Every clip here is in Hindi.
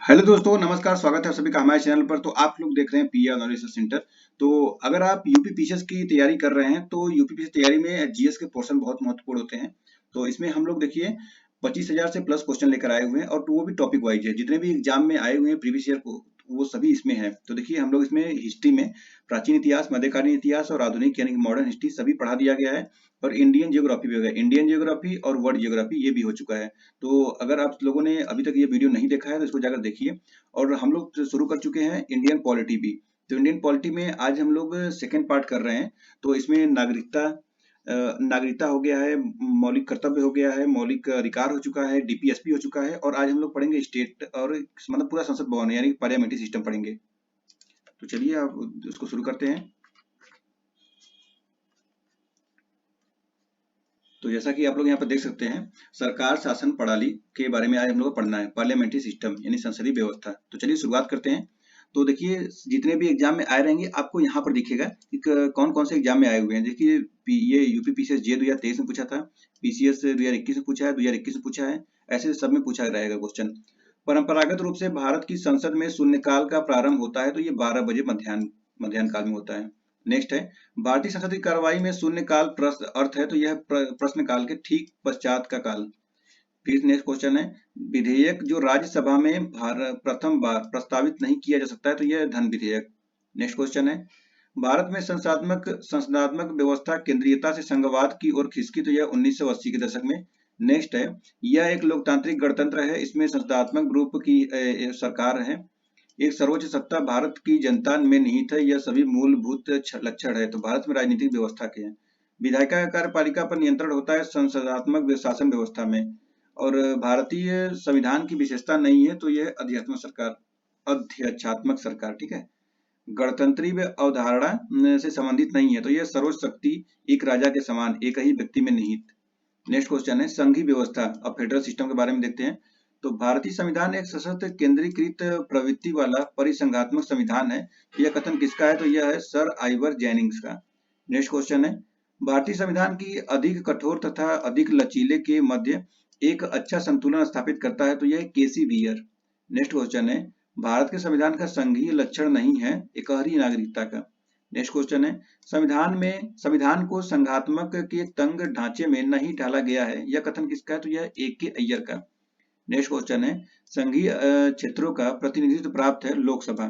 हेलो दोस्तों, नमस्कार। स्वागत है आप सभी का हमारे चैनल पर। तो आप लोग देख रहे हैं पीआर नॉलेज सेंटर। तो अगर आप यूपी पीसीएस की तैयारी कर रहे हैं तो यूपी पीसीएस तैयारी में जीएस के पोर्शन बहुत महत्वपूर्ण होते हैं। तो इसमें हम लोग देखिए 25,000 से प्लस क्वेश्चन लेकर आए हुए हैं और वो भी टॉपिक वाइज है। जितने भी एग्जाम में आए हुए हैं प्रीवियस ईयर को वो सभी इसमें है। तो देखिए हम लोग इसमें हिस्ट्री में प्राचीन इतिहास, मध्यकालीन इतिहास और आधुनिक यानी कि मॉडर्न हिस्ट्री सभी पढ़ा दिया गया है। और इंडियन जियोग्राफी भी हो गया। इंडियन जियोग्राफी और वर्ल्ड जियोग्राफी ये भी हो चुका है। तो अगर आप लोगों ने अभी तक ये वीडियो नहीं देखा है तो इसको जाकर देखिए। और हम लोग तो शुरू कर चुके हैं इंडियन पॉलिटी भी। तो इंडियन पॉलिटी में आज हम लोग सेकंड पार्ट कर रहे हैं। तो इसमें नागरिकता हो गया है, मौलिक कर्तव्य हो गया है, मौलिक अधिकार हो चुका है, डीपीएसपी हो चुका है और आज हम लोग पढ़ेंगे स्टेट और मतलब पूरा संसद भवन यानी पार्लियामेंट्री सिस्टम पढ़ेंगे। तो चलिए आप उसको शुरू करते हैं। तो जैसा कि आप लोग यहाँ पर देख सकते हैं, सरकार शासन प्रणाली के बारे में आज हम लोग को पढ़ना है। पार्लियामेंट्री सिस्टम यानी संसदीय व्यवस्था। तो चलिए शुरुआत करते हैं। तो देखिए जितने भी एग्जाम में आए रहेंगे आपको यहाँ पर दिखेगा कि कौन कौन से एग्जाम में आए हुए हैं। देखिए ये यूपी पीसीएस जे 2023 में पूछा था, पीसीएस 2021 में पूछा है, 2021 में पूछा है, ऐसे सब में पूछा रहेगा क्वेश्चन। परंपरागत रूप से भारत की संसद में शून्यकाल का प्रारंभ होता है, तो ये 12 बजे मध्याह्न काल में होता है। नेक्स्ट है भारतीय संसद की कार्रवाई में शून्यकाल प्रश्न अर्थ है, तो यह प्रश्न काल के ठीक पश्चात का काल। फिर नेक्स्ट क्वेश्चन है विधेयक जो राज्यसभा में प्रथम बार प्रस्तावित नहीं किया जा सकता है, तो यह धन विधेयक। नेक्स्ट क्वेश्चन है भारत में संसदात्मक व्यवस्था केंद्रीयता से संघवाद की ओर खिसकी, तो यह 1980 के दशक में। नेक्स्ट है यह एक लोकतांत्रिक गणतंत्र है, इसमें संसदात्मक रूप की सरकार है। एक सर्वोच्च सत्ता भारत की जनता में निहित है, यह सभी मूलभूत लक्षण है। तो भारत में राजनीतिक व्यवस्था के हैं। विधायिका कार्यपालिका पर नियंत्रण होता है संसदात्मक शासन व्यवस्था में। और भारतीय संविधान की विशेषता नहीं है, तो यह अध्यक्षात्मक सरकार, ठीक है। गणतंत्रीय अवधारणा से संबंधित नहीं है, तो यह सर्वोच्च शक्ति एक राजा के समान एक ही व्यक्ति में निहित। नेक्स्ट क्वेश्चन है संघीय व्यवस्था। अब फेडरल सिस्टम के बारे में देखते हैं। तो भारतीय संविधान एक सशक्त केंद्रीकृत प्रवृत्ति वाला परिसंघात्मक संविधान है। यह कथन किसका है, तो यह है सर आइवर जेनिंग्स का। नेक्स्ट क्वेश्चन है भारतीय संविधान की अधिक कठोर तथा अधिक लचीले के मध्य एक अच्छा संतुलन स्थापित करता है, तो यह केसी बियर। नेक्स्ट क्वेश्चन है भारत के संविधान का संघीय लक्षण नहीं है एकहरी नागरिकता का। नेक्स्ट क्वेश्चन है संविधान को संघात्मक के तंग ढांचे में नहीं ढाला गया है, यह कथन किसका है, तो यह ए.के. अय्यर का। नेक्स्ट क्वेश्चन है संघीय क्षेत्रों का प्रतिनिधित्व प्राप्त है लोकसभा।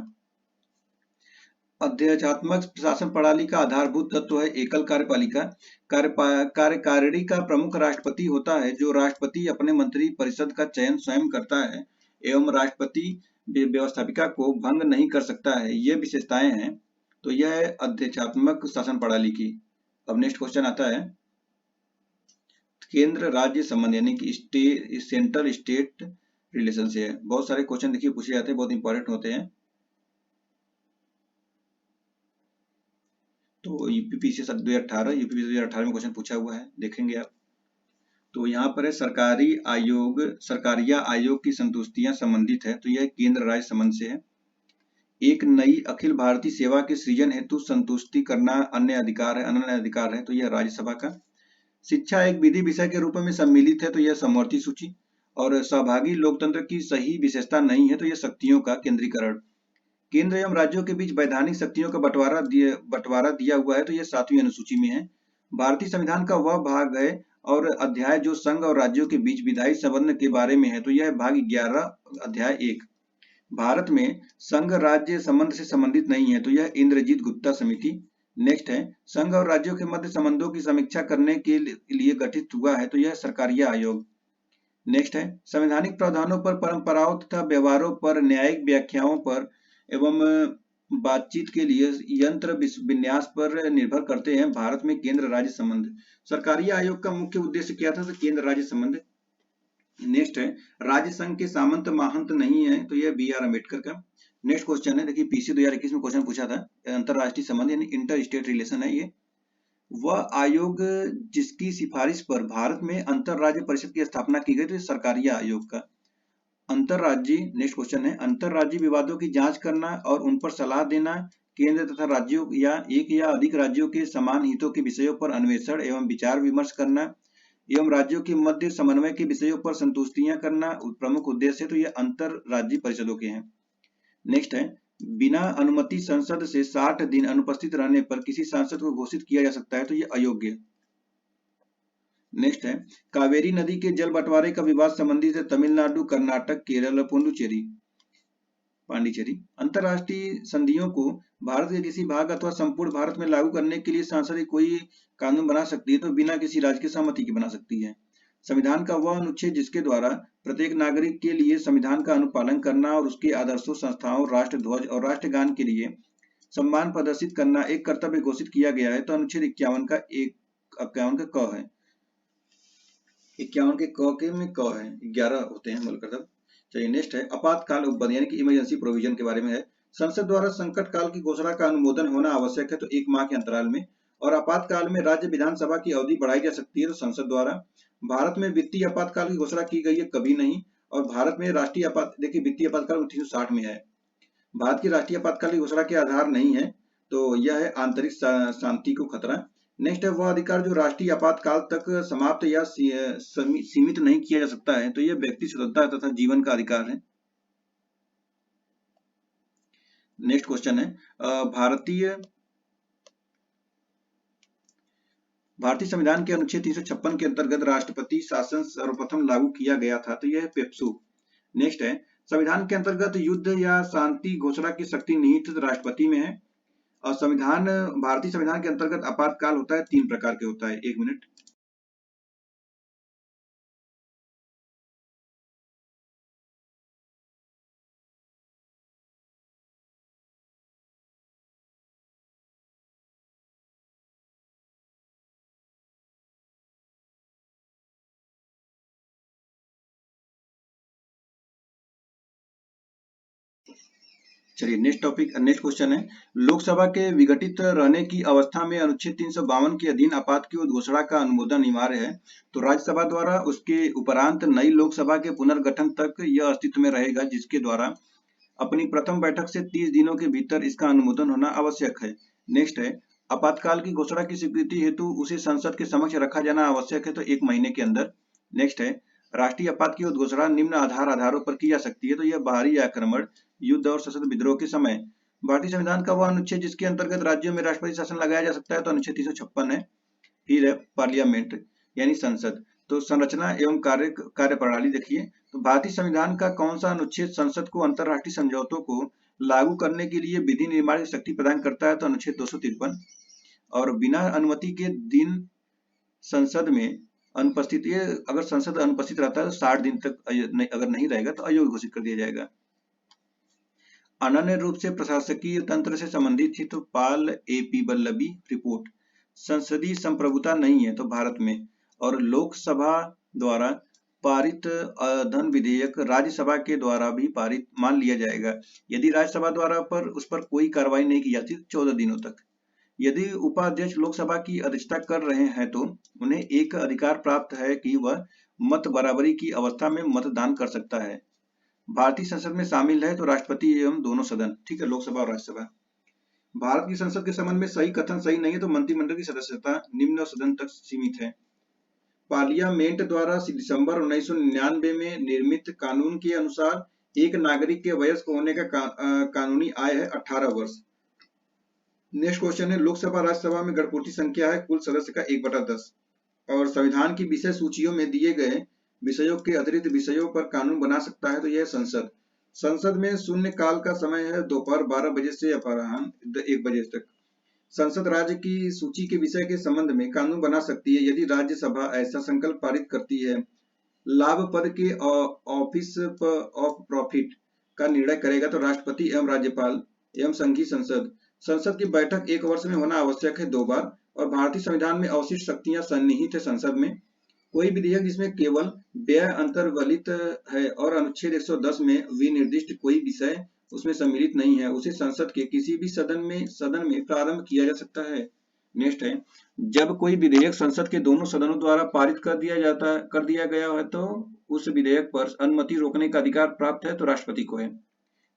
अध्यक्षात्मक शासन प्रणाली का आधारभूत तत्व है एकल कार्यपालिका। कार्यकारिणी का प्रमुख राष्ट्रपति होता है, जो राष्ट्रपति अपने मंत्री परिषद का चयन स्वयं करता है एवं राष्ट्रपति व्यवस्थापिका को भंग नहीं कर सकता है। ये विशेषताएं हैं। तो यह है अध्यक्षात्मक शासन प्रणाली की। अब नेक्स्ट क्वेश्चन आता है केंद्र राज्य संबंध यानी कि सेंट्रल स्टेट रिलेशन से है। बहुत सारे क्वेश्चन देखिए पूछे जाते हैं, बहुत इंपॉर्टेंट होते हैं। तो यूपीपीसीएस 2018 में क्वेश्चन पूछा हुआ है, देखेंगे आप। तो यहाँ पर है सरकारिया आयोग की संतुष्टियां संबंधित है, तो यह केंद्र राज्य संबंध से है। एक नई अखिल भारतीय सेवा के सृजन हेतु संतुष्टि करना अनन्य अधिकार है, तो यह राज्यसभा का। शिक्षा एक विधि विषय के रूप में सम्मिलित है, तो यह समवर्ती सूची। और सहभागी लोकतंत्र की सही विशेषता नहीं है, तो यह शक्तियों का केंद्रीकरण। केंद्र एवं राज्यों के बीच वैधानिक शक्तियों का बंटवारा दिया हुआ है, तो यह 7वीं अनुसूची में है। भारतीय संविधान का वह भाग है और अध्याय जो संघ और राज्यों के बीच विधायी संबंध के बारे में है, तो यह भाग 11 अध्याय 1। भारत में संघ राज्य संबंध से संबंधित नहीं है, तो यह इंद्रजीत गुप्ता समिति। नेक्स्ट है संघ और राज्यों के मध्य संबंधों की समीक्षा करने के लिए गठित हुआ है, तो यह सरकारिया आयोग। नेक्स्ट है संवैधानिक प्रावधानों पर, परंपराओं तथा व्यवहारों पर, न्यायिक व्याख्याओं पर एवं बातचीत के लिए यंत्र विन्यास पर निर्भर करते हैं भारत में केंद्र राज्य संबंध। सरकारिया आयोग का मुख्य उद्देश्य क्या था, तो केंद्र राज्य संबंध। नेक्स्ट है राज्य संघ के सामंत महंत नहीं है, तो यह बी आर अम्बेडकर का। नेक्स्ट क्वेश्चन है देखिए पीसी 2021 में क्वेश्चन पूछा था, अंतरराष्ट्रीय संबंध यानी इंटर स्टेट रिलेशन है ये। वह आयोग जिसकी सिफारिश पर भारत में अंतरराज्य परिषद की स्थापना की गई, तो सरकारिया आयोग का। अंतरराज्यीय नेक्स्ट क्वेश्चन है अंतरराज्यीय विवादों की जांच करना और उन पर सलाह देना, केंद्र तथा राज्यों या एक या अधिक राज्यों के समान हितों के विषयों पर अन्वेषण एवं विचार विमर्श करना, एवं राज्यों के मध्य समन्वय के विषयों पर संतुष्टियां करना प्रमुख उद्देश्य है, तो ये अंतर राज्य परिषदों के हैं। नेक्स्ट है, बिना अनुमति संसद से 60 दिन अनुपस्थित रहने पर किसी सांसद को घोषित किया जा सकता है, तो ये अयोग्य। नेक्स्ट है, कावेरी नदी के जल बंटवारे का विवाद संबंधित है तमिलनाडु, कर्नाटक, केरल और पांडिचेरी। अंतरराष्ट्रीय संधियों को भारत के किसी भाग अथवा संपूर्ण भारत में लागू करने के लिए संसद कोई कानून बना सकती है, तो बिना किसी राज्य की सहमति के बना सकती है। संविधान का वह अनुच्छेद जिसके द्वारा प्रत्येक नागरिक के लिए संविधान का अनुपालन करना और उसके आदर्शों, संस्थाओं, राष्ट्र ध्वज और राष्ट्रगान के लिए सम्मान प्रदर्शित करना एक कर्तव्य घोषित किया गया है, तो अनुच्छेद 51 का 51 है। 51 के क में क है, 11 होते हैं मूल कर्तव्य। चलिए नेक्स्ट है, आपातकाल उपबंध यानी कि इमरजेंसी प्रोविजन के बारे में है। संसद द्वारा संकट काल की घोषणा का अनुमोदन होना आवश्यक है, तो 1 माह के अंतराल में, और आपातकाल में राज्य विधानसभा की अवधि बढ़ाई जा सकती है, तो संसद द्वारा। भारत में वित्तीय आपातकाल की घोषणा की गई है, कभी नहीं। और भारत में राष्ट्रीय देखिए वित्तीय आपातकाल 1960 में है। भारत की राष्ट्रीय आपातकाल की घोषणा के आधार नहीं है, तो यह है आंतरिक शांति को खतरा। नेक्स्ट है, वह अधिकार जो राष्ट्रीय आपातकाल तक समाप्त या सीमित नहीं किया जा सकता है, तो यह व्यक्ति स्वतंत्रता तथा जीवन का अधिकार है। नेक्स्ट क्वेश्चन है, भारतीय संविधान के अनुच्छेद 356 के अंतर्गत राष्ट्रपति शासन सर्वप्रथम लागू किया गया था, तो यह है पेप्सू। नेक्स्ट है, संविधान के अंतर्गत युद्ध या शांति घोषणा की शक्ति निहित राष्ट्रपति में है। और भारतीय संविधान के अंतर्गत आपातकाल होता है 3 प्रकार के होता है। 1 मिनट। चलिए नेक्स्ट क्वेश्चन है, लोकसभा के विघटित रहने की अवस्था में अनुच्छेद 352 के अधीन आपात की घोषणा का अनुमोदन अनिवार्य है, तो राज्यसभा द्वारा। उसके उपरांत नई लोकसभा के पुनर्गठन तक यह अस्तित्व में रहेगा, जिसके द्वारा अपनी प्रथम बैठक से 30 दिनों के भीतर इसका अनुमोदन होना आवश्यक है। नेक्स्ट है, आपातकाल की घोषणा की स्वीकृति हेतु उसे संसद के समक्ष रखा जाना आवश्यक है, तो 1 महीने के अंदर। नेक्स्ट है, राष्ट्रीय आपात की घोषणा निम्न आधारों पर की जा सकती है, तो यह बाहरी आक्रमण, युद्ध और सशस्त्र विद्रोह के समय। भारतीय संविधान का वह अनुच्छेद जिसके अंतर्गत राज्यों में राष्ट्रपति शासन लगाया जा सकता है, तो अनुच्छेद 356 है। फिर है पार्लियामेंट यानी संसद। तो संरचना एवं कार्य प्रणाली देखिए, तो भारतीय संविधान का कौन सा अनुच्छेद संसद को अंतरराष्ट्रीय समझौतों को लागू करने के लिए विधि निर्माण की शक्ति प्रदान करता है, तो अनुच्छेद 253। और बिना अनुमति के दिन संसद में अनुपस्थित, ये अगर संसद अनुपस्थित रहता है तो 60 दिन तक अगर नहीं रहेगा तो अयोग्य घोषित कर दिया जाएगा। अनन्य रूप से प्रशासकीय तंत्र से संबंधित थी, तो पाल AP वल्लभी रिपोर्ट। संसदीय संप्रभुता नहीं है तो भारत में, और लोकसभा द्वारा पारित धन विधेयक राज्यसभा के द्वारा भी पारित मान लिया जाएगा यदि राज्यसभा द्वारा उस पर कोई कार्रवाई नहीं की जाती 14 दिनों तक। यदि उपाध्यक्ष लोकसभा की अध्यक्षता कर रहे हैं तो उन्हें एक अधिकार प्राप्त है कि वह मत बराबरी की अवस्था में मतदान कर सकता है। भारतीय संसद में शामिल है तो राष्ट्रपति एवं दोनों सदन, ठीक है, लोकसभा और राज्यसभा। भारत की संसद के संबंध में सही कथन सही नहीं है, तो मंत्रिमंडल की सदस्यता निम्न सदन तक सीमित है। पार्लियामेंट द्वारा दिसंबर 1999 में निर्मित कानून के अनुसार एक नागरिक के वयस्क होने का कानूनी आय है 18 वर्ष। नेक्स्ट क्वेश्चन है, लोकसभा राज्यसभा में गणपूर्ति संख्या है कुल सदस्य का 1/10, और संविधान की विषय सूचियों में दिए गए विषयों के अतिरिक्त विषयों पर कानून बना सकता है, तो यह संसद। संसद में शून्य काल का समय है दोपहर 12 बजे से अपराह्न 1 बजे तक। संसद राज्य की सूची के विषय के संबंध में कानून बना सकती है यदि राज्यसभा ऐसा संकल्प पारित करती है। लाभ पद के ऑफिस ऑफ प्रॉफिट का निर्णय करेगा तो राष्ट्रपति एवं राज्यपाल एवं संघीय संसद। संसद की बैठक 1 वर्ष में होना आवश्यक है 2 बार, और भारतीय संविधान में अवशिष्ट शक्तियां सन्निहित है संसद में। कोई विधेयक जिसमें केवल व्यय अंतर्गलित है और अनुच्छेद 110 में विनिर्दिष्ट कोई विषय उसमें सम्मिलित नहीं है, उसे संसद के किसी भी सदन में प्रारंभ किया जा सकता है। नेक्स्ट है, जब कोई विधेयक संसद के दोनों सदनों द्वारा पारित कर दिया गया है तो उस विधेयक पर अनुमति रोकने का अधिकार प्राप्त है तो राष्ट्रपति को है।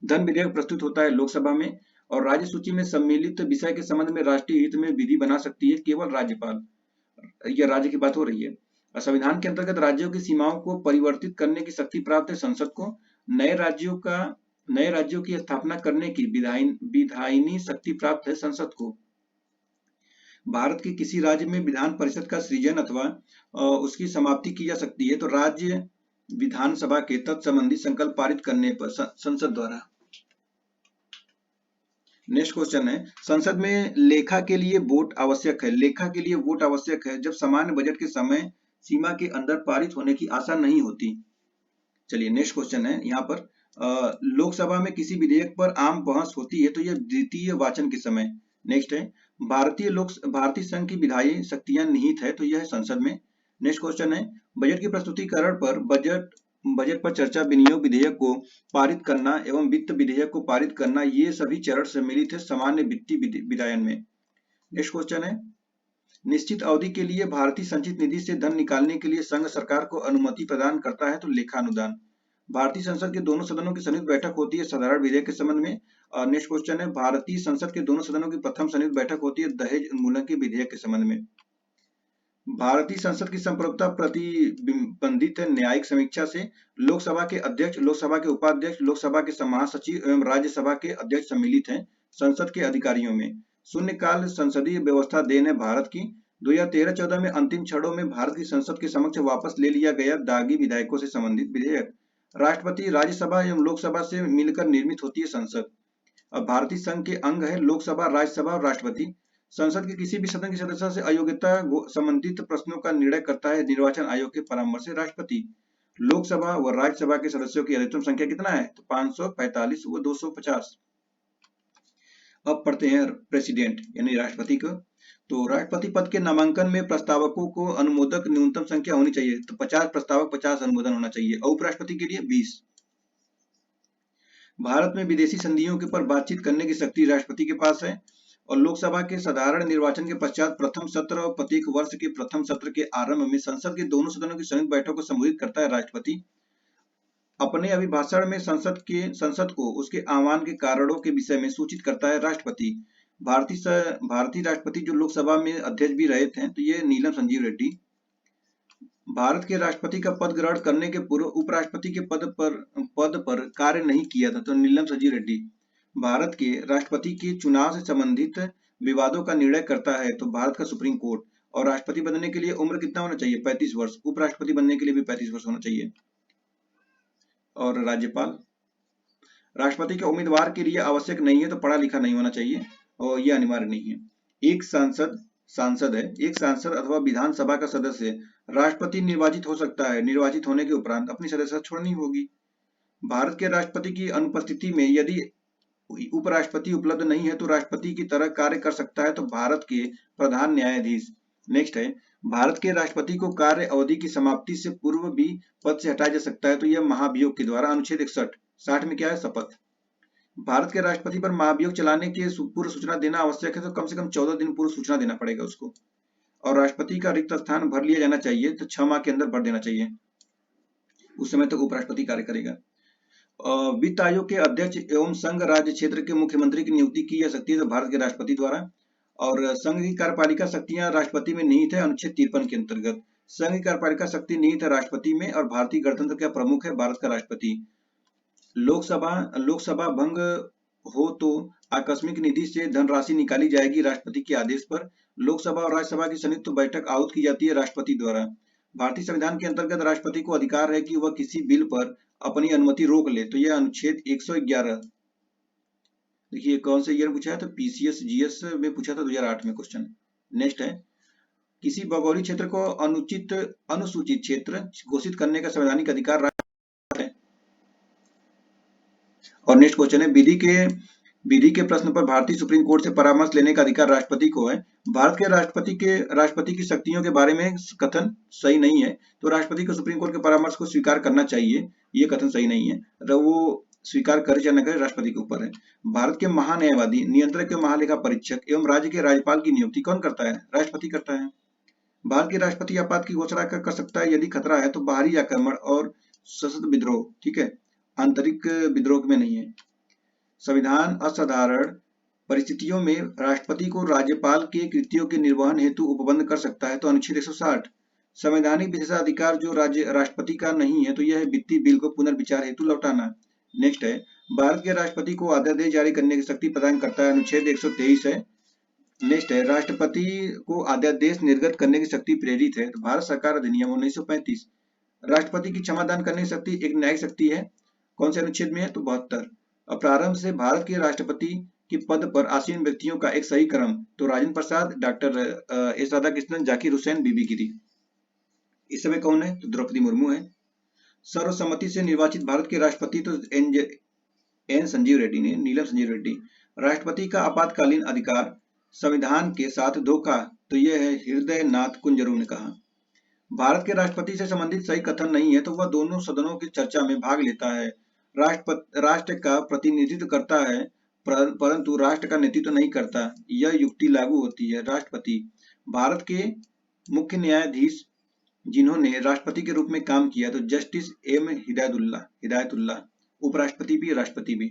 धन विधेयक प्रस्तुत होता है लोकसभा में, और राज्य सूची में सम्मिलित विषय के संबंध में राष्ट्रीय हित में विधि बना सकती है केवल राज्यपाल, यह राज्य की बात हो रही है। संविधान के अंतर्गत राज्यों की सीमाओं को परिवर्तित करने की शक्ति प्राप्त है संसद को। नए राज्यों की स्थापना करने की विधायिनी शक्ति प्राप्त है संसद को। भारत के किसी राज्य में विधान परिषद का सृजन अथवा उसकी समाप्ति की जा सकती है तो राज्य विधानसभा के तत्संबंधी संकल्प पारित करने पर संसद द्वारा। नेक्स्ट क्वेश्चन है, संसद में लेखा के लिए वोट आवश्यक है। लेखा के लिए वोट आवश्यक है जब सामान्य बजट के समय सीमा के अंदर पारित होने की आशा नहीं होती। चलिए नेक्स्ट क्वेश्चन है यहाँ पर, लोकसभा में किसी विधेयक पर आम बहस होती है तो यह द्वितीय वाचन के समय। नेक्स्ट है, भारतीय संघ की विधायी शक्तियां निहित है तो यह है संसद में। नेक्स्ट क्वेश्चन है, बजट की प्रस्तुतिकरण पर बजट पर चर्चा, विनियोग विधेयक को पारित करना एवं वित्त विधेयक को पारित करना, ये सभी चरण सम्मिलित है सामान्य वित्तीय विधायन में। नेक्स्ट क्वेश्चन है, निश्चित अवधि के लिए भारतीय संचित निधि से धन निकालने के लिए संघ सरकार को अनुमति प्रदान करता है तो लेखा अनुदान। भारतीय संसद के दोनों सदनों की संयुक्त बैठक होती है साधारण विधेयक के संबंध में। और नेक्स्ट क्वेश्चन है, भारतीय संसद के दोनों सदनों की प्रथम संयुक्त बैठक होती है दहेज उन्मूलन के विधेयक के संबंध में। भारतीय संसद की संप्रभुता प्रतिबंधित है न्यायिक समीक्षा से। लोकसभा के अध्यक्ष, लोकसभा के उपाध्यक्ष, लोकसभा के महासचिव एवं राज्यसभा के अध्यक्ष सम्मिलित हैं संसद के अधिकारियों में। शून्यकाल संसदीय व्यवस्था देन है भारत की। 2013-14 में अंतिम क्षणों में भारत की संसद के समक्ष वापस ले लिया गया दागी विधायकों से संबंधित विधेयक। राष्ट्रपति राज्यसभा एवं लोकसभा से मिलकर निर्मित होती है संसद। अब भारतीय संघ के अंग है लोकसभा, राज्यसभा और राष्ट्रपति। संसद के किसी भी सदन के सदस्य से अयोग्यता संबंधित प्रश्नों का निर्णय करता है निर्वाचन आयोग के परामर्श से राष्ट्रपति। लोकसभा व राज्यसभा के सदस्यों की अधिकतम संख्या कितना है तो 545 व 250। अब पढ़ते हैं प्रेसिडेंट यानी राष्ट्रपति को। तो राष्ट्रपति पद के नामांकन में प्रस्तावकों को अनुमोदक न्यूनतम संख्या होनी चाहिए तो 50 प्रस्तावक, 50 अनुमोदन होना चाहिए। उपराष्ट्रपति के लिए 20। भारत में विदेशी संधियों के पर बातचीत करने की शक्ति राष्ट्रपति के पास है। और लोकसभा के साधारण निर्वाचन के पश्चात प्रथम सत्र और प्रत्येक वर्ष के प्रथम सत्र के आरंभ में संसद के दोनों सदनों की संयुक्त बैठक को संबोधित करता है राष्ट्रपति। अपने अभिभाषण में संसद को उसके आह्वान के कारणों के विषय में सूचित करता है राष्ट्रपति। भारतीय राष्ट्रपति जो लोकसभा में अध्यक्ष भी रहे थे तो ये नीलम संजीव रेड्डी। भारत के राष्ट्रपति का पद ग्रहण करने के पूर्व उपराष्ट्रपति के पद पर कार्य नहीं किया था तो नीलम संजीव रेड्डी। भारत के राष्ट्रपति के चुनाव से संबंधित विवादों का निर्णय करता है तो भारत का सुप्रीम कोर्ट। और राष्ट्रपति बनने के लिए उम्र कितना होना चाहिए 35 वर्ष। उपराष्ट्रपति बनने के लिए भी 35 वर्ष होना चाहिए। और राज्यपाल, राष्ट्रपति के उम्मीदवार के लिए आवश्यक नहीं है तो पढ़ा लिखा नहीं होना चाहिए और यह अनिवार्य नहीं है। एक सांसद है, एक सांसद अथवा विधानसभा का सदस्य राष्ट्रपति निर्वाचित हो सकता है। निर्वाचित होने के उपरांत अपनी सदस्यता छोड़नी होगी। भारत के राष्ट्रपति की अनुपस्थिति में यदि उपराष्ट्रपति उपलब्ध नहीं है तो राष्ट्रपति की तरह कार्य कर सकता है तो भारत के प्रधान न्यायाधीश। नेक्स्ट है, भारत के राष्ट्रपति को कार्य अवधि की समाप्ति से पूर्व भी पद से हटाया जा सकता है तो यह महाभियोग के द्वारा। अनुच्छेद 61 में क्या है शपथ। भारत के राष्ट्रपति पर महाभियोग चलाने के पूर्व सूचना देना आवश्यक है तो कम से कम 14 दिन पूर्व सूचना देना पड़ेगा उसको। और राष्ट्रपति का रिक्त स्थान भर लिया जाना चाहिए तो 6 माह के अंदर भर देना चाहिए, उस समय तक उपराष्ट्रपति कार्य करेगा। वित्त आयोग के अध्यक्ष एवं संघ राज्य क्षेत्र के मुख्यमंत्री की नियुक्ति की जा सकती है तो भारत के राष्ट्रपति द्वारा। और संघ की कार्यपालिका शक्तियां राष्ट्रपति में निहित है अनुच्छेद 53 के अंतर्गत। संघ की कार्यपालिका शक्ति निहित है राष्ट्रपति में और भारतीय गणतंत्र का प्रमुख है भारत का राष्ट्रपति। लोकसभा भंग हो तो आकस्मिक निधि से धनराशि निकाली जाएगी राष्ट्रपति के आदेश पर। लोकसभा और राज्यसभा की संयुक्त बैठक आहूत की जाती है राष्ट्रपति द्वारा। भारतीय संविधान के अंतर्गत राष्ट्रपति को अधिकार है कि वह किसी बिल पर अपनी अनुमति रोक ले तो यह अनुच्छेद 111। देखिए कौन से ईयर पूछा है तो पीसीएस जीएस में पूछा था 2008 में क्वेश्चन। नेक्स्ट है, किसी भौगोलिक क्षेत्र को अनुसूचित क्षेत्र घोषित करने का संवैधानिक अधिकार है। और नेक्स्ट क्वेश्चन है, विधि के प्रश्न पर भारतीय सुप्रीम कोर्ट से परामर्श लेने का अधिकार राष्ट्रपति को है। भारत के राष्ट्रपति की शक्तियों के बारे में कथन सही नहीं है तो राष्ट्रपति को सुप्रीम कोर्ट के परामर्श को स्वीकार करना चाहिए, ये कथन सही नहीं है। वो स्वीकार करे या न करे राष्ट्रपति के ऊपर है। भारत के महान्यायवादी, नियंत्रक के महालेखा परीक्षक एवं राज्य के राज्यपाल की नियुक्ति कौन करता है राष्ट्रपति करता है। भारत के राष्ट्रपति आपात की घोषणा कर सकता है यदि खतरा है तो बाहरी आक्रमण और सशस्त्र विद्रोह, ठीक है, आंतरिक विद्रोह में नहीं है। संविधान असाधारण परिस्थितियों में राष्ट्रपति को राज्यपाल के कृत्यों के निर्वहन हेतु उपबंध कर सकता है तो अनुच्छेद 160। संवैधानिक विशेषाधिकार जो राज्य राष्ट्रपति का नहीं है तो यह है वित्तीय बिल को पुनर्विचार हेतु लौटाना। नेक्स्ट है भारत के राष्ट्रपति को अध्यादेश जारी करने की शक्ति प्रदान करता है, अनुच्छेद 123 है। नेक्स्ट है राष्ट्रपति को अध्यादेश निर्गत करने की शक्ति प्रेरित है, तो भारत सरकार अधिनियम 1935। राष्ट्रपति की क्षमादान करने की शक्ति एक न्यायिक शक्ति है, कौन से अनुच्छेद में है, तो 72। और प्रारंभ से भारत के राष्ट्रपति के पद पर आसीन व्यक्तियों का एक सही क्रम, तो राजेंद्र प्रसाद, डॉक्टर एस राधाकृष्णन, जाकिर हुसैन, बीबी गिरी। इस समय कौन है, तो द्रौपदी मुर्मू है। सर्वसम्मति से निर्वाचित भारत के राष्ट्रपति तो एन संजीव रेड्डी ने, नीलम संजीव रेड्डी। राष्ट्रपति का आपातकालीन अधिकार संविधान के साथ धोखा, तो यह है हृदय नाथ कुंजरू ने कहा। भारत के राष्ट्रपति से संबंधित सही कथन नहीं है तो वह दोनों सदनों की चर्चा में भाग लेता है, राष्ट्र का प्रतिनिधित्व करता है परंतु राष्ट्र का नेतृत्व नहीं करता, यह युक्ति लागू होती है। राष्ट्रपति भारत के मुख्य न्यायाधीश जिन्होंने राष्ट्रपति के रूप में काम किया तो जस्टिस एम हिदायतुल्लाह, उपराष्ट्रपति भी राष्ट्रपति भी।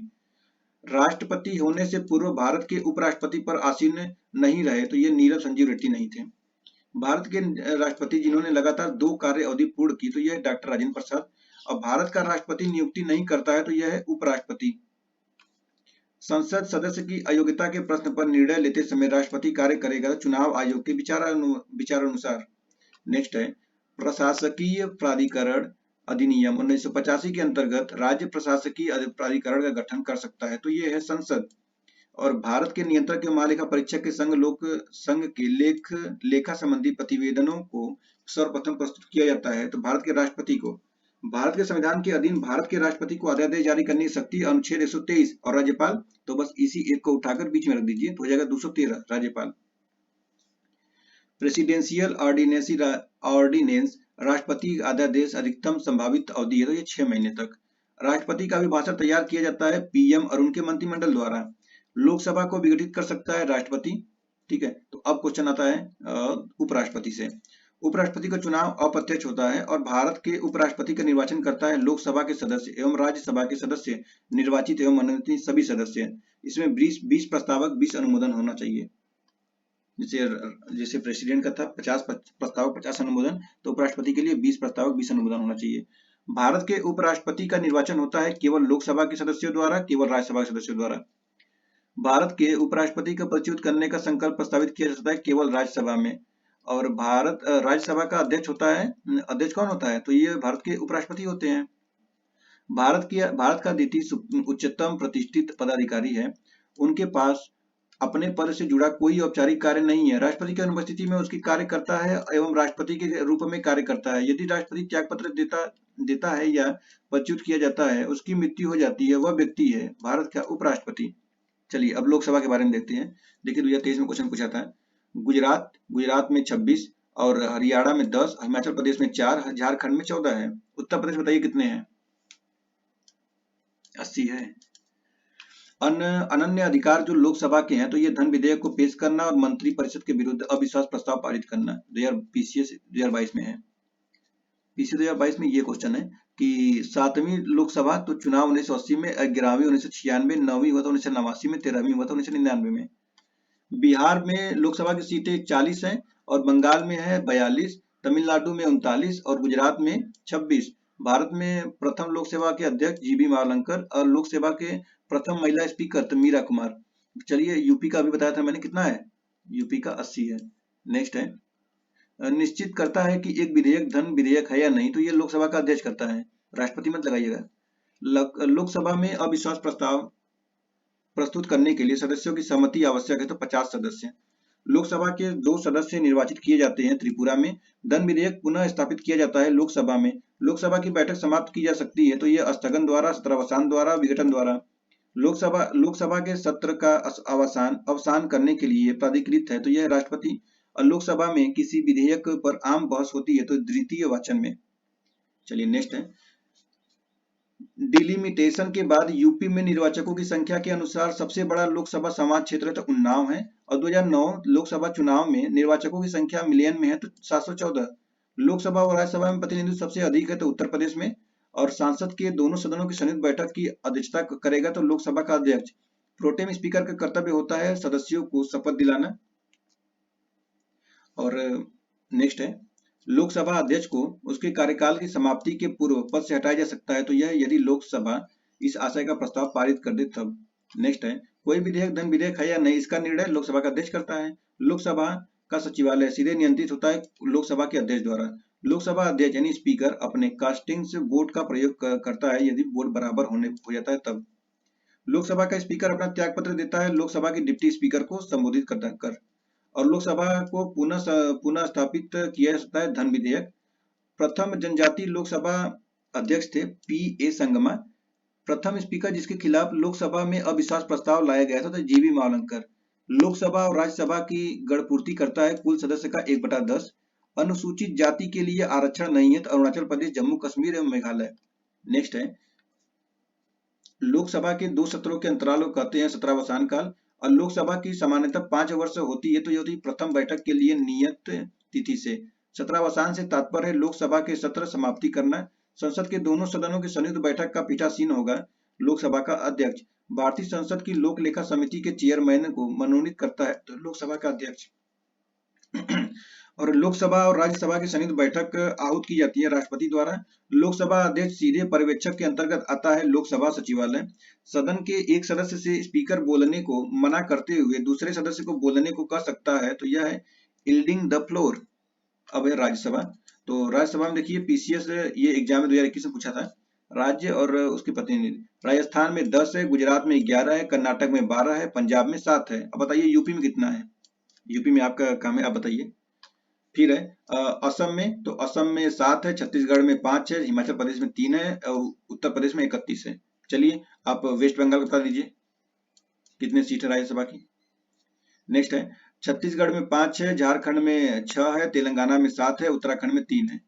राष्ट्रपति होने से पूर्व भारत के उपराष्ट्रपति पर आसीन नहीं रहे तो ये नीलम संजीव रेड्डी नहीं थे। भारत के राष्ट्रपति जिन्होंने लगातार 2 कार्य अवधि पूर्ण की तो यह है डॉक्टर राजेंद्र प्रसाद। और भारत का राष्ट्रपति नियुक्ति नहीं करता है तो यह है उपराष्ट्रपति। संसद सदस्य की अयोग्यता के प्रश्न पर निर्णय लेते समय राष्ट्रपति कार्य करेगा चुनाव आयोग के विचारानुसार। नेक्स्ट है प्रशासकीय प्राधिकरण अधिनियम 1985 के अंतर्गत राज्य प्रशासकीय प्राधिकरण का गठन कर सकता है तो ये है संसद। और भारत के नियंत्रक के महालेखा परीक्षक के संघ के लेखा संबंधी प्रतिवेदनों को सर्वप्रथम प्रस्तुत किया जाता है तो भारत के राष्ट्रपति को। भारत के संविधान के अधीन भारत के राष्ट्रपति को अध्यादेश जारी करने की शक्ति अनुच्छेद 123। और राज्यपाल तो बस इसी एक को उठाकर बीच में रख दीजिए तो हो जाएगा 213 राज्यपाल। प्रेसिडेंशियल ऑर्डिनेंस राष्ट्रपति अध्यादेश अधिकतम संभावित अवधि है तो ये 6 महीने तक। राष्ट्रपति का अभिभाषण तैयार किया जाता है पीएम और उनके मंत्रिमंडल द्वारा। लोकसभा को विघटित कर सकता है राष्ट्रपति, ठीक है। तो अब क्वेश्चन आता है उपराष्ट्रपति से। उपराष्ट्रपति का चुनाव अप्रत्यक्ष होता है और भारत के उपराष्ट्रपति का निर्वाचन करता है लोकसभा के सदस्य एवं राज्यसभा के सदस्य, निर्वाचित एवं मनोनीत सभी सदस्य। इसमें 20 प्रस्तावक 20 अनुमोदन होना चाहिए। जैसे प्रेसिडेंट का था 50 प्रस्तावक 50 अनुमोदन, तो उपराष्ट्रपति के लिए 20 प्रस्तावक 20 अनुमोदन होना चाहिए। भारत के उपराष्ट्रपति का निर्वाचन होता है केवल लोकसभा के सदस्यों द्वारा, केवल राज्यसभा के सदस्यों द्वारा। भारत के उपराष्ट्रपति का पदच्युत करने का संकल्प प्रस्तावित किया जाता है केवल राज्यसभा में। और भारत राज्यसभा का अध्यक्ष होता है, अध्यक्ष कौन होता है, तो ये भारत के उपराष्ट्रपति होते हैं। भारत का द्वितीय उच्चतम प्रतिष्ठित पदाधिकारी है, उनके पास अपने पद से जुड़ा कोई औपचारिक कार्य नहीं है। राष्ट्रपति की अनुपस्थिति में उसकी कार्य करता है एवं राष्ट्रपति के रूप में कार्य करता है। यदि राष्ट्रपति त्यागपत्र देता है या पदच्युत किया जाता है, उसकी मृत्यु हो जाती है, वह व्यक्ति है भारत का उपराष्ट्रपति। चलिए अब लोकसभा के बारे में देखते हैं। देखिए 2023 में क्वेश्चन पूछा था। गुजरात में 26 और हरियाणा में 10, हिमाचल प्रदेश में 4, झारखंड में 14 है। उत्तर प्रदेश बताइए कितने हैं, 80 है। अनन्य अधिकार जो लोकसभा के हैं तो ये धन विधेयक को पेश करना और मंत्री परिषद के विरुद्ध अविश्वास प्रस्ताव पारित करना। पीसीएस 2022 में है। पीसीएस 2022 में ये क्वेश्चन है कि 7वीं लोकसभा तो चुनाव 1980 में, 11वीं 1996, 9वीं हुआ था 1989 में, 13वीं हुआ था 1999 में। बिहार में लोकसभा की सीटें 40 हैं और बंगाल में है 42, तमिलनाडु में 39 और गुजरात में 26। भारत में प्रथम लोकसभा के अध्यक्ष जीबी मावलंकर और लोकसभा के प्रथम महिला स्पीकर तो मीरा कुमार। चलिए यूपी का अभी बताया था मैंने, कितना है, यूपी का 80 है। नेक्स्ट है निश्चित करता है कि एक विधेयक धन विधेयक है या नहीं, तो ये लोकसभा का अध्यक्ष करता है, राष्ट्रपति मत लगाइएगा। लोकसभा में अविश्वास प्रस्ताव प्रस्तुत करने के लिए सदस्यों की सहमति आवश्यक है तो 50 सदस्य। लोकसभा के 2 सदस्य निर्वाचित किए जाते हैं त्रिपुरा में। धन विधेयक पुनः स्थापित किया जाता है लोकसभा में। लोकसभा की बैठक समाप्त की जा सकती है तो यह स्थगन द्वारा, सत्रावसान द्वारा, विघटन द्वारा। लोकसभा के सत्र का अवसान करने के लिए प्राधिकृत है तो यह राष्ट्रपति। और लोकसभा में किसी विधेयक पर आम बहस होती है तो द्वितीय वाचन में। चलिए नेक्स्ट है डिलिमिटेशन के बाद यूपी में निर्वाचकों की संख्या के अनुसार सबसे बड़ा लोकसभा समाज क्षेत्र तो उन्नाव है। और 2009 लोकसभा चुनाव में निर्वाचकों की संख्या मिलियन में है तो 714। लोकसभा और राज्यसभा में प्रतिनिधित्व सबसे अधिक है तो उत्तर प्रदेश में। और सांसद के दोनों सदनों की संयुक्त बैठक की अध्यक्षता करेगा तो लोकसभा का अध्यक्ष। प्रोटेम स्पीकर का कर्तव्य होता है सदस्यों को शपथ दिलाना। और नेक्स्ट है लोकसभा अध्यक्ष को उसके कार्यकाल की समाप्ति के पूर्व पद से हटाया जा सकता है, तो यह यदि लोकसभा इस आशय का प्रस्ताव पारित कर दे तब। नेक्स्ट है, कोई विधेयक धन विधेयक है या नहीं, इसका निर्णय लोकसभा का अध्यक्ष करता है। लोकसभा का सचिवालय सीधे नियंत्रित होता है लोकसभा के अध्यक्ष द्वारा। लोकसभा अध्यक्ष यानी स्पीकर अपने कास्टिंग्स वोट का प्रयोग करता है यदि वोट बराबर हो जाता है तब। लोकसभा का स्पीकर अपना त्याग पत्र देता है लोकसभा के डिप्टी स्पीकर को संबोधित कर और लोकसभा को पुनः स्थापित किया जा सकता है धन विधेयक। प्रथम जनजातीय लोकसभा अध्यक्ष थे P.A. संगमा। प्रथम स्पीकर जिसके खिलाफ लोकसभा में अविश्वास प्रस्ताव लाया गया था G.B. मावलंकर। लोकसभा और राज्यसभा की गणपूर्ति करता है कुल सदस्य का 1/10। अनुसूचित जाति के लिए आरक्षण नहीं है तो अरुणाचल प्रदेश, जम्मू कश्मीर एवं मेघालय। नेक्स्ट है, लोकसभा के 2 सत्रों के अंतराल को कहते हैं सत्रावसान काल और लोकसभा की सामान्यतः 5 वर्ष होती है तो यदि प्रथम बैठक के लिए नियत तिथि से। सत्रावसान से तात्पर्य है लोकसभा के सत्र समाप्ति करना। संसद के दोनों सदनों की संयुक्त बैठक का पीठासीन होगा लोकसभा का अध्यक्ष। भारतीय संसद की लोक लेखा समिति के चेयरमैन को मनोनीत करता है तो लोकसभा का अध्यक्ष। और लोकसभा और राज्यसभा की संयुक्त बैठक आहूत की जाती है राष्ट्रपति द्वारा। लोकसभा अध्यक्ष सीधे पर्यवेक्षक के अंतर्गत आता है लोकसभा सचिवालय। सदन के एक सदस्य से स्पीकर बोलने को मना करते हुए दूसरे सदस्य को बोलने को कह सकता है तो यह है यील्डिंग द फ्लोर। अब है राज्यसभा। तो राज्यसभा में देखिए पीसीएस ये एग्जाम में 2021 में पूछा था। राज्य और उसके प्रतिनिधि, राजस्थान में 10 है, गुजरात में 11 है, कर्नाटक में 12 है, पंजाब में 7 है। अब बताइए यूपी में कितना है? यूपी में आपका काम है, आप बताइए। फिर है असम में, तो असम में 7 है, छत्तीसगढ़ में 5 है, हिमाचल प्रदेश में 3 है और उत्तर प्रदेश में 31 है। चलिए आप वेस्ट बंगाल बता दीजिए कितने सीट है राज्यसभा की। नेक्स्ट है, छत्तीसगढ़ में 5 है, झारखंड में 6 है, तेलंगाना में 7 है, उत्तराखंड में 3 है।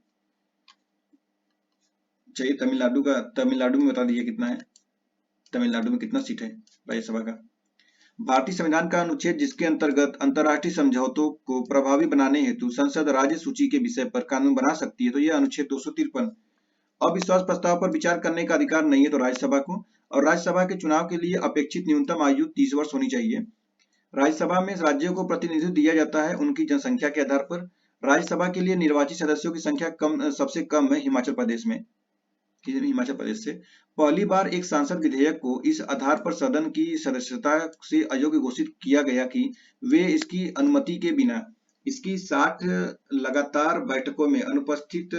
चलिए तमिलनाडु में बता दीजिए कितना है, तमिलनाडु में कितना सीट है राज्यसभा का। भारतीय संविधान का अनुच्छेद जिसके अंतर्गत अंतर्राष्ट्रीय समझौतों को प्रभावी बनाने हेतु संसद राज्य सूची के विषय पर कानून बना सकती है तो यह अनुच्छेद 253। अविश्वास प्रस्ताव पर विचार करने का अधिकार नहीं है तो राज्यसभा को। और राज्यसभा के चुनाव के लिए अपेक्षित न्यूनतम आयु 30 वर्ष होनी चाहिए। राज्यसभा में राज्यों को प्रतिनिधित्व दिया जाता है उनकी जनसंख्या के आधार पर। राज्यसभा के लिए निर्वाचित सदस्यों की संख्या सबसे कम है हिमाचल प्रदेश में। हिमाचल प्रदेश से पहली बार एक सांसद विधेयक को इस आधार पर सदन की सदस्यता से अयोग्य घोषित किया गया कि वे इसकी अनुमति के बिना इसकी 60 लगातार बैठकों में अनुपस्थित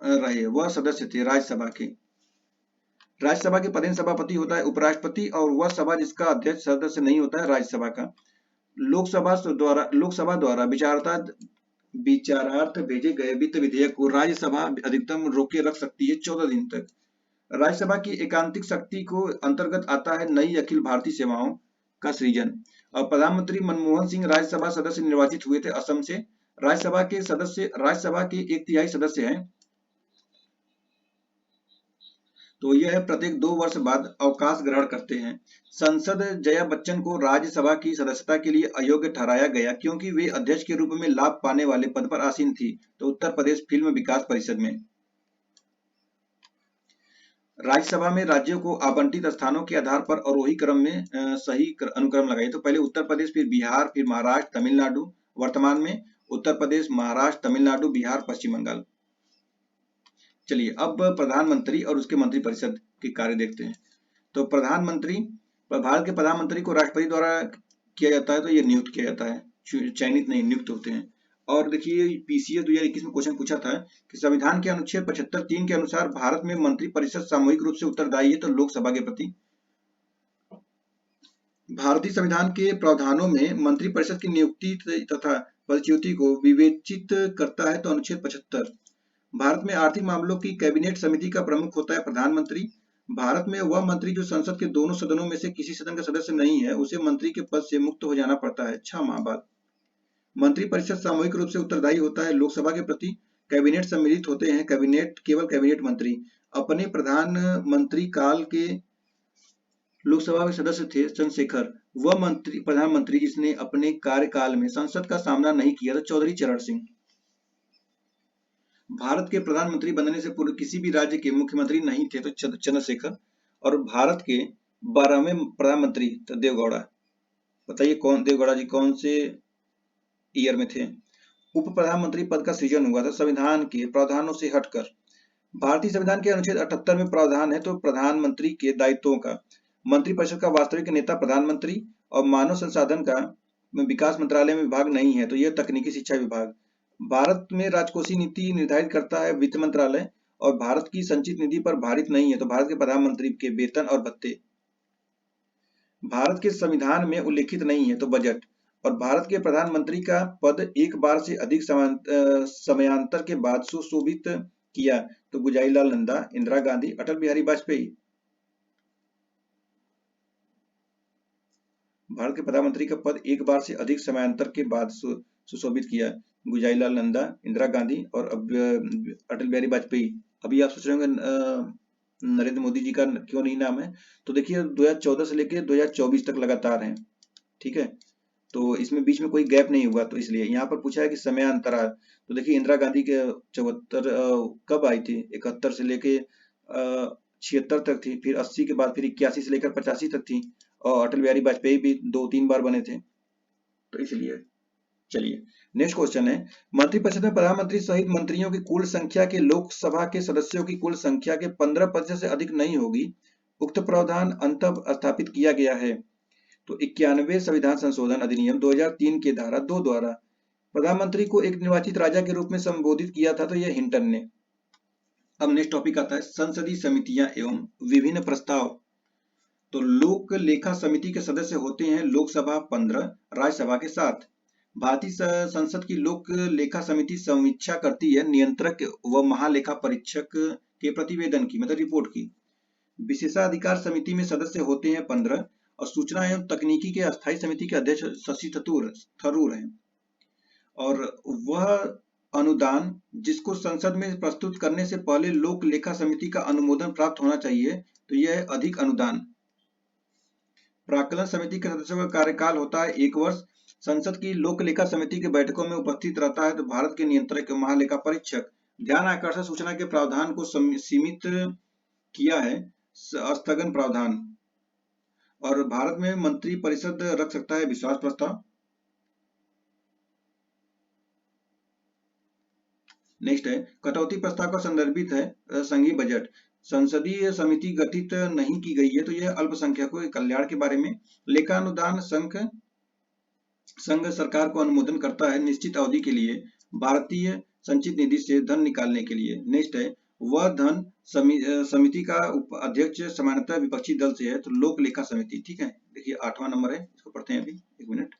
रहे। वह सदस्य थे राज्यसभा के। राज्यसभा के प्रधान सभापति होता है उपराष्ट्रपति और वह सभा जिसका अध्यक्ष सदस्य नहीं होता है राज्यसभा का। लोकसभा द्वारा विचारार्थ भेजे गए वित्त विधेयक को राज्यसभा अधिकतम रोके रख सकती है 14 दिन तक। राज्यसभा की एकांतिक शक्ति को अंतर्गत आता है नई अखिल भारतीय सेवाओं का सृजन। और प्रधानमंत्री मनमोहन सिंह राज्यसभा सदस्य निर्वाचित हुए थे असम से। राज्यसभा के 1/3 सदस्य हैं तो यह प्रत्येक 2 वर्ष बाद अवकाश ग्रहण करते हैं। संसद जया बच्चन को राज्यसभा की सदस्यता के लिए अयोग्य ठहराया गया क्योंकि वे अध्यक्ष के रूप में लाभ पाने वाले पद पर आसीन थी तो उत्तर प्रदेश फिल्म विकास परिषद में। राज्यसभा में राज्यों को आवंटित स्थानों के आधार पर आरोही क्रम में सही अनुक्रम लगाइए। तो पहले उत्तर प्रदेश, फिर बिहार, फिर महाराष्ट्र, तमिलनाडु। वर्तमान में उत्तर प्रदेश, महाराष्ट्र, तमिलनाडु, बिहार, पश्चिम बंगाल। चलिए अब प्रधानमंत्री और उसके मंत्रिपरिषद के कार्य देखते हैं। तो भारत के प्रधानमंत्री को राष्ट्रपति द्वारा किया जाता है तो ये नियुक्त किया जाता है, चयनित नहीं, नियुक्त होते हैं। और देखिए पीसीएस 2021 में क्वेश्चन पूछा था कि संविधान के अनुच्छेद 75(3) के अनुसार भारत में मंत्रिपरिषद सामूहिक रूप से उत्तरदायी है तो लोकसभा के प्रति। भारतीय संविधान के प्रावधानों में मंत्रिपरिषद की नियुक्ति तथा पदच्युति को विवेचित करता है तो अनुच्छेद 75। भारत में आर्थिक मामलों की कैबिनेट समिति का प्रमुख होता है प्रधानमंत्री। भारत में वह मंत्री जो संसद के दोनों सदनों में से किसी सदन का सदस्य नहीं है उसे मंत्री के पद से मुक्त हो जाना पड़ता है 6 माह बाद। मंत्रिपरिषद सामूहिक रूप से उत्तरदायी होता है लोकसभा के प्रति। कैबिनेट सम्मिलित होते हैं केवल कैबिनेट मंत्री। अपने प्रधानमंत्री काल के लोकसभा के सदस्य थे चंद्रशेखर। वह प्रधानमंत्री जिसने अपने कार्यकाल में संसद का सामना नहीं किया था चौधरी चरण सिंह। भारत के प्रधानमंत्री बनने से पूर्व किसी भी राज्य के मुख्यमंत्री नहीं थे तो चंद्रशेखर। और भारत के 12वें प्रधानमंत्री तो देवगौड़ा। बताइए देवगौड़ा जी कौन से ईयर में थे? उप प्रधानमंत्री पद का सृजन हुआ था संविधान के प्रावधानों से हटकर। भारतीय संविधान के अनुच्छेद 78 में प्रावधान है तो प्रधानमंत्री के दायित्वों का मंत्रिपरिषद का वास्तविक नेता प्रधानमंत्री और मानव संसाधन का विकास मंत्रालय में विभाग नहीं है तो यह तकनीकी शिक्षा विभाग। भारत में राजकोषीय नीति निर्धारित करता है वित्त मंत्रालय और भारत की संचित निधि पर भारित नहीं है तो भारत के प्रधानमंत्री के वेतन और भत्ते। भारत के संविधान में उल्लेखित नहीं है तो बजट। और भारत के प्रधानमंत्री का पद एक बार से अधिक समयांतर के बाद सुशोभित किया तो गुजारीलाल नंदा, इंदिरा गांधी, अटल बिहारी वाजपेयी। भारत के प्रधानमंत्री का पद एक बार से अधिक समयांतर के बाद सुशोभित किया गुजारीलाल नंदा, इंदिरा गांधी और अटल बिहारी वाजपेयी। अभी आप सोच रहे होंगे नरेंद्र मोदी जी का क्यों नहीं नाम है, तो देखिए 2014 से लेकर 2024 तक लगातार हैं, ठीक है, तो इसमें बीच में कोई गैप नहीं हुआ तो इसलिए यहाँ पर पूछा है कि समय अंतराल। तो देखिए इंदिरा गांधी के 74 कब आई थी, 71 से लेके 76 तक थी, फिर 80 के बाद फिर 81 से लेकर 85 तक थी और अटल बिहारी वाजपेयी भी 2-3 बार बने थे तो इसलिए। चलिए नेक्स्ट क्वेश्चन है, मंत्रिपरिषद में प्रधानमंत्री सहित मंत्रियों की कुल संख्या के लोकसभा के सदस्यों की कुल संख्या के 15% से अधिक नहीं होगी। उक्त प्रावधान अंततः स्थापित किया गया है तो 91 संविधान संशोधन अधिनियम 2003 के धारा 2 द्वारा प्रधानमंत्री को एक निर्वाचित राजा के रूप में संबोधित किया था तो यह हिंटन ने। अब नेक्स्ट टॉपिक आता है संसदीय समितियां एवं विभिन्न प्रस्ताव। तो लोक लेखा समिति के सदस्य होते हैं लोकसभा 15, राज्यसभा के 7। भारतीय संसद की लोक लेखा समिति समीक्षा करती है नियंत्रक व महालेखा परीक्षक के प्रतिवेदन की, मतलब रिपोर्ट की। विशेषाधिकार समिति में सदस्य होते हैं 15 और सूचना एवं तकनीकी के अस्थायी समिति के अध्यक्ष शशि थरूर हैं। और वह अनुदान जिसको संसद में प्रस्तुत करने से पहले लोक लेखा समिति का अनुमोदन प्राप्त होना चाहिए तो यह अधिक अनुदान। प्राक्कलन समिति के सदस्यों का कार्यकाल होता है 1 वर्ष। संसद की लोक लेखा समिति की बैठकों में उपस्थित रहता है तो भारत के नियंत्रक महालेखा परीक्षक। ध्यान आकर्षण सूचना के प्रावधान को सीमित किया है स्थगन प्रावधान। और भारत में मंत्री परिषद रख सकता है विश्वास प्रस्ताव। नेक्स्ट है कटौती प्रस्ताव का संदर्भित है संघीय बजट। संसदीय समिति गठित नहीं की गई है तो यह अल्पसंख्यकों के कल्याण के बारे में। लेखानुदान संघ सरकार को अनुमोदन करता है निश्चित अवधि के लिए भारतीय संचित निधि से धन निकालने के लिए। नेक्स्ट है वह धन समिति का अध्यक्ष सामान्यतः विपक्षी दल से है तो लोक लेखा समिति, ठीक है। देखिए 8वां नंबर है, इसको पढ़ते हैं अभी, 1 मिनट।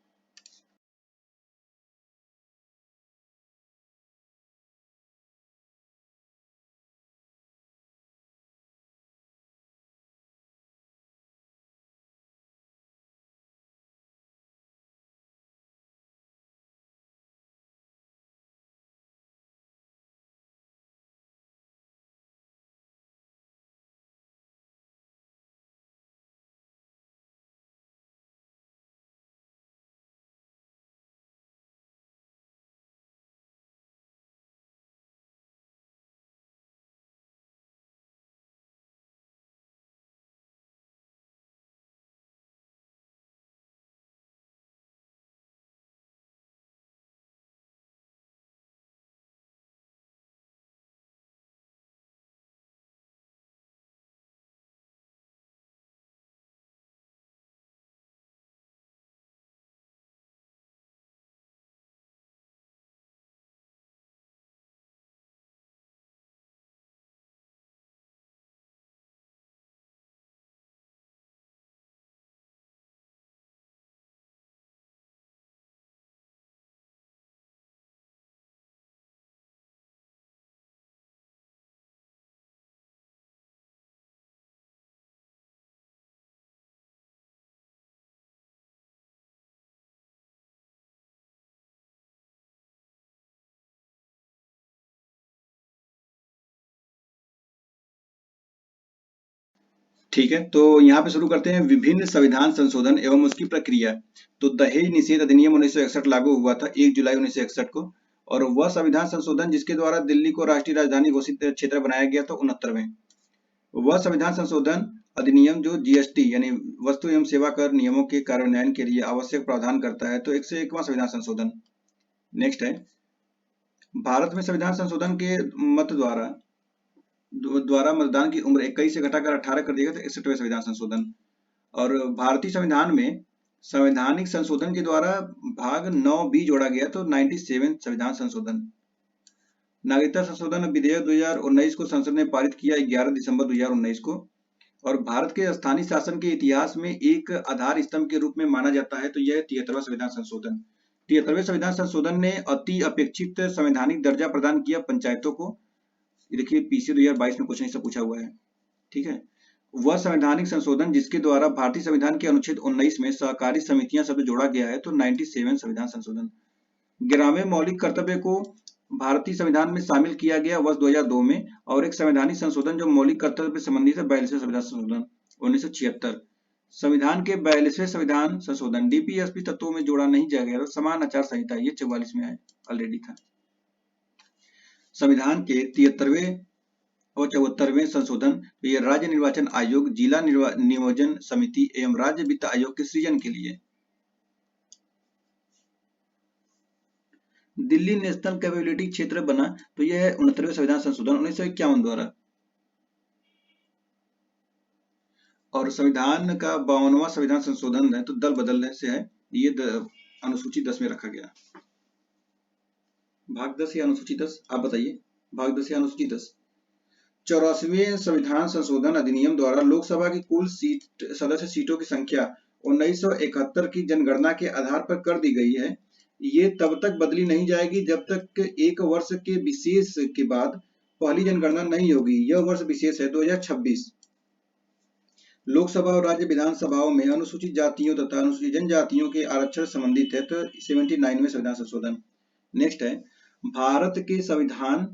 ठीक है, तो यहाँ पे शुरू करते हैं विभिन्न संविधान संशोधन एवं उसकी प्रक्रिया। तो दहेज निषेध अधिनियम 1961 लागू हुआ था 1 जुलाई 1961 को। और वह संविधान संशोधन जिसके द्वारा दिल्ली को राष्ट्रीय राजधानी घोषित क्षेत्र बनाया गया था 69वें। वह संविधान संशोधन अधिनियम जो जीएसटी यानी वस्तु एवं सेवा कर नियमों के कार्यान्वयन के लिए आवश्यक प्रावधान करता है तो 101वां संविधान संशोधन। नेक्स्ट है भारत में संविधान संशोधन के मत द्वारा मतदान की उम्र 21 से घटाकर 18 कर दिया गया था, 61वें संविधान संशोधन। और भारतीय संविधान में संवैधानिक संशोधन के द्वारा भाग 9B जोड़ा गया, तो 97 संविधान संशोधन। नागरिकता संशोधन विधेयक 2019 को संसद ने पारित किया 11 दिसंबर 2019 को। और भारत के स्थानीय शासन के इतिहास में एक आधार स्तंभ के रूप में माना जाता है, तो यह 73वां संविधान संशोधन। 73वें संविधान संशोधन ने अति अपेक्षित संवैधानिक दर्जा प्रदान किया पंचायतों को। देखिए पीसी 2022 में क्वेश्चन इससे पूछा हुआ है, ठीक है। वह संवैधानिक संशोधन जिसके द्वारा भारतीय संविधान के अनुच्छेद 19 में सहकारी समितियां शब्द जोड़ा गया है, तो 97 संविधान संशोधन। 11वें मौलिक कर्तव्य को भारतीय संविधान में शामिल किया गया वर्ष 2002 में। और एक संवैधानिक संशोधन जो मौलिक कर्तव्य से संबंधित है, 42वें संविधान संशोधन 1976। संविधान के 42वें संविधान संशोधन डीपीएसपी तत्वों में जोड़ा नहीं जाया गया, तो समान आचार संहिता, ये 44 में ऑलरेडी था। संविधान के 73वें और 74वें संशोधन, तो ये राज्य निर्वाचन आयोग, जिला नियोजन समिति एवं राज्य वित्त आयोग के सृजन के लिए। दिल्ली नेशनल कैपेबिलिटी क्षेत्र बना, तो यह है 69वें संविधान संशोधन 1951 द्वारा। और संविधान का 52वां संविधान संशोधन है, तो दल बदलने से है, ये अनुसूची 10 में रखा गया। भाग 10 या अनुसूची 10, आप बताइए, भाग 10 या अनुसूची 10। 84वें संविधान संशोधन अधिनियम द्वारा लोकसभा की कुल सदस्य सीटों की संख्या 1971 की जनगणना के आधार पर कर दी गई है। ये तब तक बदली नहीं जाएगी जब तक एक वर्ष के विशेष के बाद पहली जनगणना नहीं होगी। यह वर्ष विशेष है 2026। लोकसभा और राज्य विधानसभाओं में अनुसूचित जातियों तथा अनुसूचित जनजातियों के आरक्षण संबंधित है, तो 79वें संविधान संशोधन। नेक्स्ट है भारत के संविधान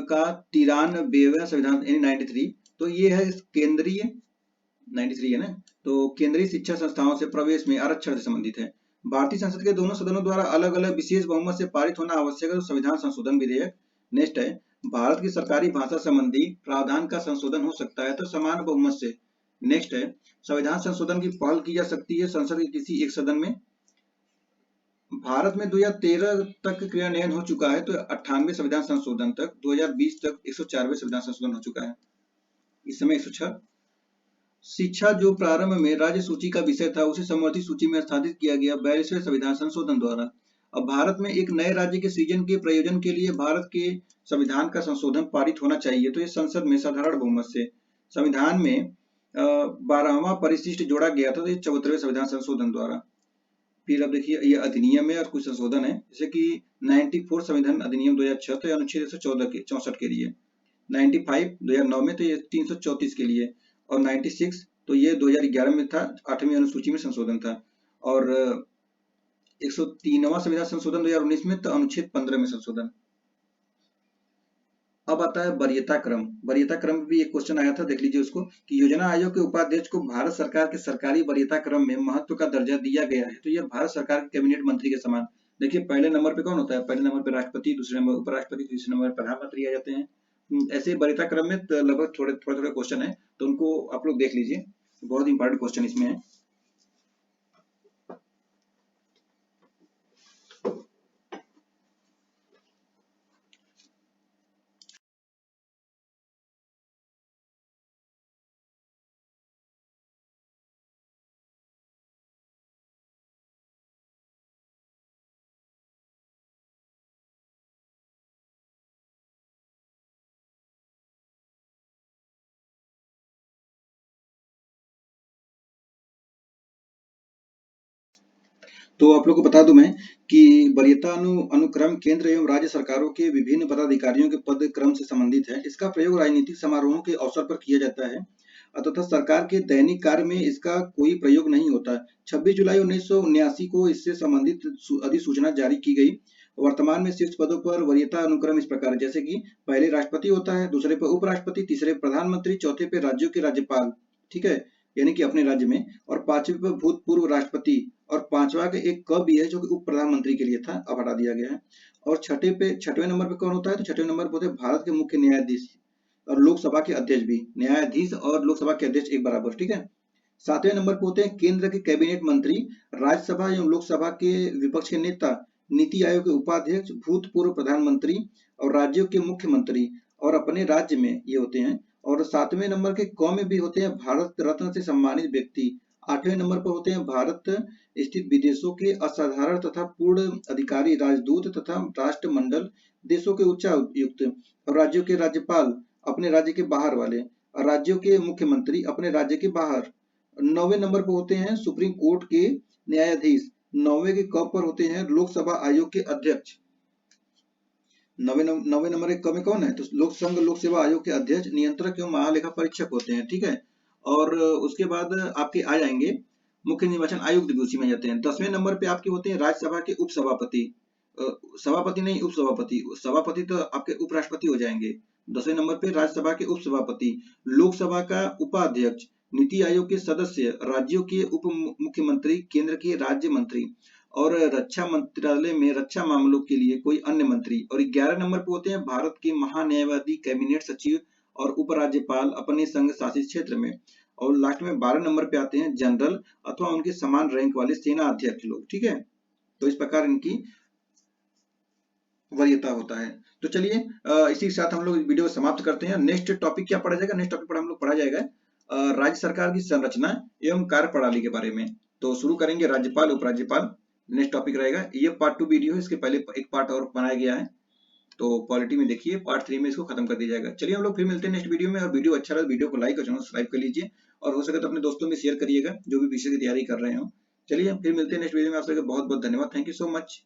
का 93वां संविधान 93, तो ये है केंद्रीय 93 है ना, तो केंद्रीय शिक्षा संस्थाओं से प्रवेश में आरक्षण से संबंधित है। भारतीय संसद के दोनों सदनों द्वारा अलग अलग विशेष बहुमत से पारित होना आवश्यक है, तो संविधान संशोधन विधेयक। नेक्स्ट है भारत की सरकारी भाषा संबंधी प्रावधान का संशोधन हो सकता है, तो समान बहुमत से। नेक्स्ट है संविधान संशोधन की पहल की जा सकती है संसद के किसी एक सदन में। भारत में 2013 तक क्रियान्वयन हो चुका है, तो 98वें संविधान संशोधन तक। 2020 तक 104वें संविधान संशोधन हो चुका है, इस समय 106। शिक्षा जो प्रारंभ में राज्य सूची का विषय था, उसे समवर्ती सूची में स्थापित किया गया 42वें संविधान संशोधन द्वारा। अब भारत में एक नए राज्य के सृजन के प्रयोजन के लिए भारत के संविधान का संशोधन पारित होना चाहिए, तो ये संसद में साधारण बहुमत से। संविधान में 12वां परिशिष्ट जोड़ा गया था, तो ये 74वें संविधान संशोधन द्वारा। फिर अब देखिए ये अधिनियम है और कुछ संशोधन है, जैसे कि 94 संविधान अधिनियम 2006, तो अनुच्छेद 114 के 64 के लिए। 95 2009 में, तो ये 334 के लिए। और 96 तो ये 2011 में था, 8वीं अनुसूची में संशोधन था। और 103वां संविधान संशोधन 2019 में, तो अनुच्छेद 15 में संशोधन। अब आता है वरीयता क्रम। वरीयता क्रम भी एक क्वेश्चन आया था, देख लीजिए उसको, कि योजना आयोग के उपाध्यक्ष को भारत सरकार के सरकारी वरीयता क्रम में महत्व का दर्जा दिया गया है, तो यह भारत सरकार के कैबिनेट मंत्री के समान। देखिए पहले नंबर पे कौन होता है, पहले नंबर पे राष्ट्रपति, दूसरे नंबर उपराष्ट्रपति, तीसरे नंबर प्रधानमंत्री आ जाते हैं। ऐसे वरीयता क्रम में लगभग थोड़े क्वेश्चन है, तो उनको आप लोग देख लीजिए, बहुत इंपॉर्टेंट क्वेश्चन इसमें है। तो आप लोग को बता दूं मैं कि वरीयता अनुक्रम केंद्र एवं राज्य सरकारों के विभिन्न पदाधिकारियों के पद क्रम से संबंधित है। इसका प्रयोग राजनीतिक समारोहों के अवसर पर किया जाता है, तथा सरकार के दैनिक कार्य में इसका कोई प्रयोग नहीं होता। 26 जुलाई 1979 को इससे संबंधित अधिसूचना जारी की गई। वर्तमान में शीर्ष पदों पर वरीयता अनुक्रम इस प्रकार है, जैसे कि पहले राष्ट्रपति होता है, दूसरे पर उपराष्ट्रपति, तीसरे प्रधानमंत्री, चौथे पे राज्यों के राज्यपाल, ठीक है, यानी कि अपने राज्य में, और पांचवें पर भूतपूर्व राष्ट्रपति, और पांचवा के एक क भी है जो कि उप प्रधानमंत्री के लिए था, अब हटा दिया गया है। और छठवें नंबर पे कौन होता है, तो छठवें नंबर पर होते हैं भारत के मुख्य न्यायाधीश और लोकसभा के अध्यक्ष भी। न्यायाधीश और लोकसभा के अध्यक्ष एक बराबर, ठीक है। 7वें नंबर पर होते हैं केंद्र के कैबिनेट मंत्री, राज्यसभा एवं लोकसभा के विपक्ष के नेता नीति आयोग के उपाध्यक्ष, भूतपूर्व प्रधानमंत्री और राज्यों के मुख्यमंत्री और अपने राज्य में ये होते हैं। और 7वें नंबर के क में भी होते हैं भारत रत्न से सम्मानित व्यक्ति। 8वें नंबर पर होते हैं भारत स्थित विदेशों के असाधारण तथा पूर्ण अधिकारी, राजदूत तथा राष्ट्रमंडल, देशों के उच्चायुक्त और राज्यों के राज्यपाल अपने राज्य के बाहर वाले, और राज्यों के मुख्यमंत्री अपने राज्य के बाहर। 9वें नंबर पर होते हैं सुप्रीम कोर्ट के न्यायाधीश। 9वें के क पर होते हैं लोकसभा आयोग के अध्यक्ष। 9वें नंबर के क में कौन है? तो लोक सेवा आयोग के अध्यक्ष, नियंत्रक एवं महालेखा परीक्षक होते हैं, ठीक है। और उसके बाद आपके आ जाएंगे मुख्य निर्वाचन आयुक्त भी उसी में जाते हैं। 10वें नंबर पे आपके होते हैं राज्यसभा के उपसभापति, सभापति नहीं उपसभापति, सभापति तो आपके उपराष्ट्रपति हो जाएंगे। 10वें नंबर पे राज्यसभा के उपसभापति, लोकसभा का उपाध्यक्ष, नीति आयोग के सदस्य, राज्यों के उप मुख्यमंत्री, केंद्र के राज्य मंत्री और रक्षा मंत्रालय में रक्षा मामलों के लिए कोई अन्य मंत्री। और 11 नंबर पे होते हैं भारत के महान्यायवादी, कैबिनेट सचिव और उपराज्यपाल अपने संघ शासित क्षेत्र में। और लास्ट में 12 नंबर पे आते हैं जनरल अथवा उनके समान रैंक वाले सेना अध्यक्ष लोग, ठीक है। तो इस प्रकार इनकी वरीयता होता है। तो चलिए इसी के साथ हम लोग वीडियो समाप्त करते हैं। नेक्स्ट टॉपिक क्या पढ़ा जाएगा? नेक्स्ट टॉपिक पर हम लोग पढ़ा जाएगा राज्य सरकार की संरचना एवं कार्यप्रणाली के बारे में। तो शुरू करेंगे राज्यपाल, उपराज्यपाल, नेक्स्ट टॉपिक रहेगा। ये पार्ट 2 वीडियो है, इसके पहले एक पार्ट और बनाया गया है, तो पॉलिटी में देखिए, पार्ट 3 में इसको खत्म कर दिया जाएगा। चलिए हम लोग फिर मिलते हैं नेक्स्ट वीडियो में। और वीडियो अच्छा लगा वीडियो को लाइक और चैनल सब्सक्राइब कर लीजिए, और हो सके तो अपने दोस्तों में शेयर करिएगा जो भी विषय की तैयारी कर रहे हो। चलिए फिर मिलते हैं नेक्स्ट वीडियो में। आप सबका बहुत बहुत धन्यवाद। Thank you so much.